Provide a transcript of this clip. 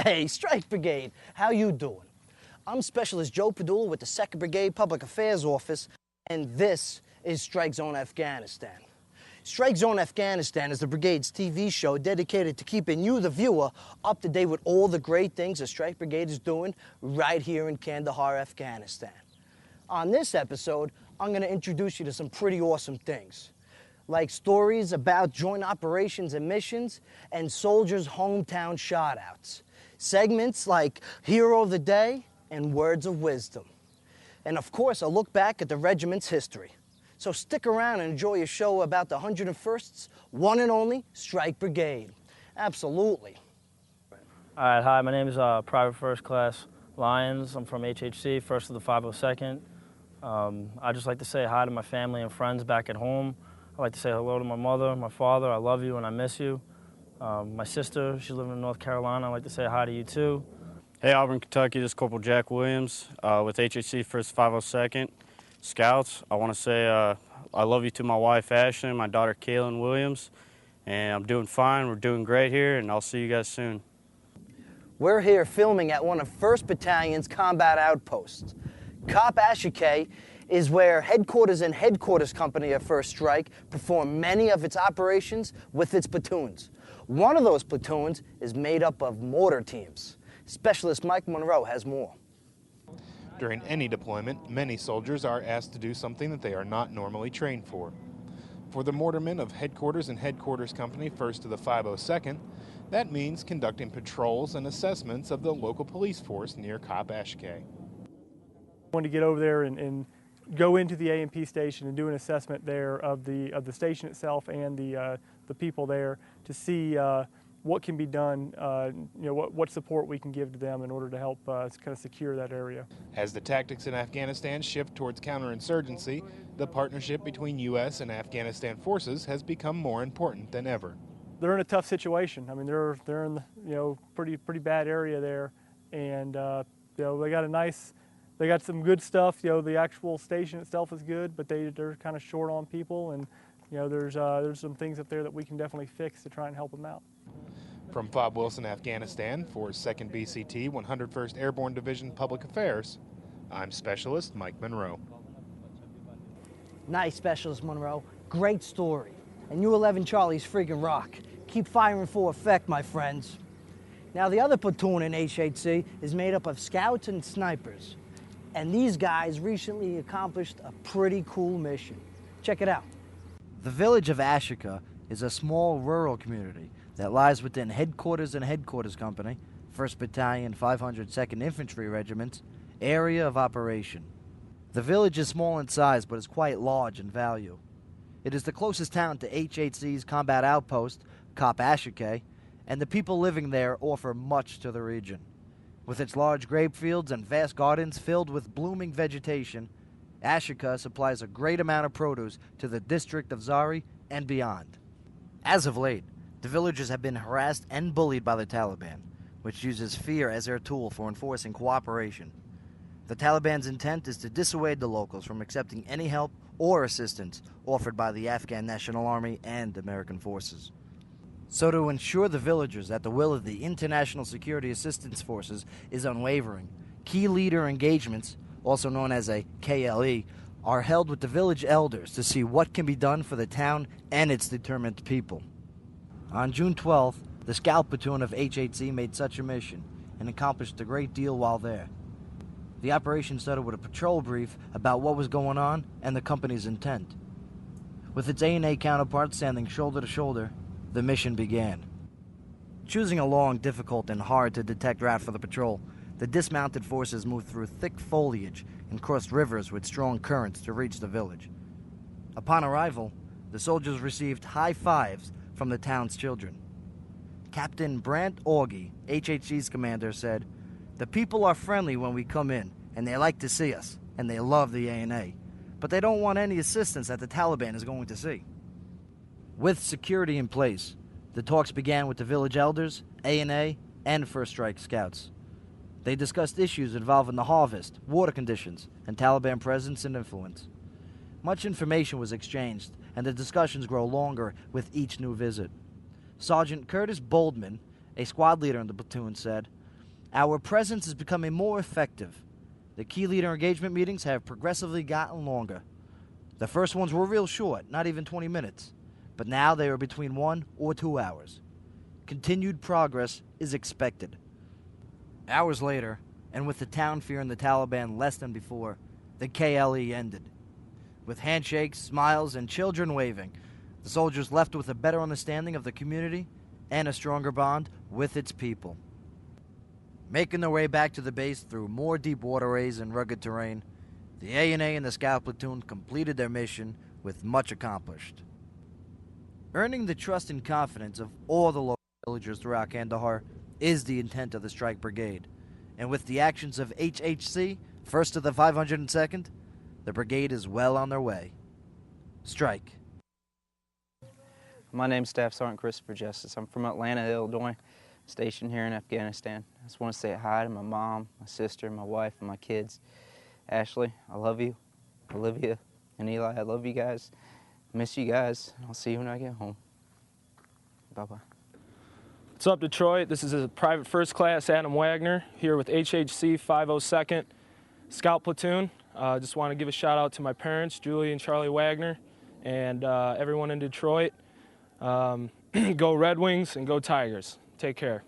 Hey, Strike Brigade, how you doing? I'm Specialist Joe Padula with the 2nd Brigade Public Affairs Office, and this is Strike Zone Afghanistan. Strike Zone Afghanistan is the Brigade's TV show dedicated to keeping you, the viewer, up to date with all the great things the Strike Brigade is doing right here in Kandahar, Afghanistan. On this episode, I'm going to introduce you to some pretty awesome things, like stories about joint operations and missions and soldiers' hometown shout-outs. Segments like Hero of the Day and Words of Wisdom. And of course, a look back at the regiment's history. So stick around and enjoy a show about the 101st's one and only Strike Brigade. Absolutely. All right, hi, my name is Private First Class Lyons. I'm from HHC, 1st of the 502nd. I'd just like to say hi to my family and friends back at home. I'd like to say hello to my mother, my father. I love you and I miss you. My sister, she's living in North Carolina. I'd like to say hi to you too. Hey, Auburn, Kentucky. This is Corporal Jack Williams with HHC 1st 502nd Scouts. I want to say I love you to my wife, Ashley, and my daughter, Kaylin Williams. And I'm doing fine. We're doing great here, and I'll see you guys soon. We're here filming at one of 1st Battalion's combat outposts. Cop Ashike is where Headquarters and Headquarters Company of 1st Strike perform many of its operations with its platoons. One of those platoons is made up of mortar teams. Specialist Mike Monroe has more. During any deployment, many soldiers are asked to do something that they are not normally trained for. For the mortarmen of Headquarters and Headquarters Company, 1st to the 502nd, that means conducting patrols and assessments of the local police force near Cop Ashike. I wanted to get over there and go into the A&P station and do an assessment there of the station itself and the people there to see what can be done, what support we can give to them in order to help kind of secure that area. As the tactics in Afghanistan shift towards counterinsurgency, the partnership between U.S. and Afghanistan forces has become more important than ever. They're in a tough situation. I mean, they're in pretty bad area there, and they got some good stuff. The actual station itself is good, but they're kind of short on people, and there's some things up there that we can definitely fix to try and help them out. From FOB-WILSON, Afghanistan, for 2nd BCT, 101st Airborne Division Public Affairs, I'm Specialist Mike Monroe. Nice, Specialist Monroe. Great story. And U-11 Charlie's friggin' rock. Keep firing for effect, my friends. Now, the other platoon in HHC is made up of scouts and snipers. And these guys recently accomplished a pretty cool mission. Check it out. The village of Ashika is a small rural community that lies within Headquarters and Headquarters Company, 1st Battalion, 502nd Infantry Regiment's area of operation. The village is small in size, but is quite large in value. It is the closest town to HHC's combat outpost, Cop Ashike, and the people living there offer much to the region. With its large grape fields and vast gardens filled with blooming vegetation, Ashika supplies a great amount of produce to the district of Zari and beyond. As of late, the villagers have been harassed and bullied by the Taliban, which uses fear as their tool for enforcing cooperation. The Taliban's intent is to dissuade the locals from accepting any help or assistance offered by the Afghan National Army and American forces. So to ensure the villagers that the will of the International Security Assistance Forces is unwavering, key leader engagements, also known as a KLE, are held with the village elders to see what can be done for the town and its determined people. On June 12th, the scout platoon of HHC made such a mission and accomplished a great deal while there. The operation started with a patrol brief about what was going on and the company's intent. With its A&A counterparts standing shoulder to shoulder, the mission began. Choosing a long, difficult, and hard-to-detect route for the patrol, the dismounted forces moved through thick foliage and crossed rivers with strong currents to reach the village. Upon arrival, the soldiers received high fives from the town's children. Captain Brant Augie, HHC's commander, said, "The people are friendly when we come in, and they like to see us, and they love the A&A, but they don't want any assistance that the Taliban is going to see." With security in place, the talks began with the village elders, A&A, and 1st Strike Scouts. They discussed issues involving the harvest, water conditions, and Taliban presence and influence. Much information was exchanged, and the discussions grow longer with each new visit. Sergeant Curtis Boldman, a squad leader in the platoon, said, Our presence is becoming more effective. The key leader engagement meetings have progressively gotten longer. The first ones were real short, not even 20 minutes, but now they are between 1 or 2 hours. Continued progress is expected. Hours later, and with the town fearing the Taliban less than before, the KLE ended. With handshakes, smiles, and children waving, the soldiers left with a better understanding of the community and a stronger bond with its people. Making their way back to the base through more deep waterways and rugged terrain, the A&A and the Scout Platoon completed their mission with much accomplished. Earning the trust and confidence of all the local villagers throughout Kandahar is the intent of the Strike Brigade, and with the actions of HHC, 1st to the 502nd, the brigade is well on their way. Strike. My name's Staff Sergeant Christopher Justice. I'm from Atlanta, Illinois, stationed here in Afghanistan. I just want to say hi to my mom, my sister, my wife, and my kids. Ashley, I love you. Olivia and Eli, I love you guys. Miss you guys. I'll see you when I get home. Bye-bye. What's up, Detroit? This is Private First Class Adam Wagner here with HHC 502nd Scout Platoon. Just want to give a shout out to my parents, Julie and Charlie Wagner, and everyone in Detroit. Go Red Wings and go Tigers. Take care.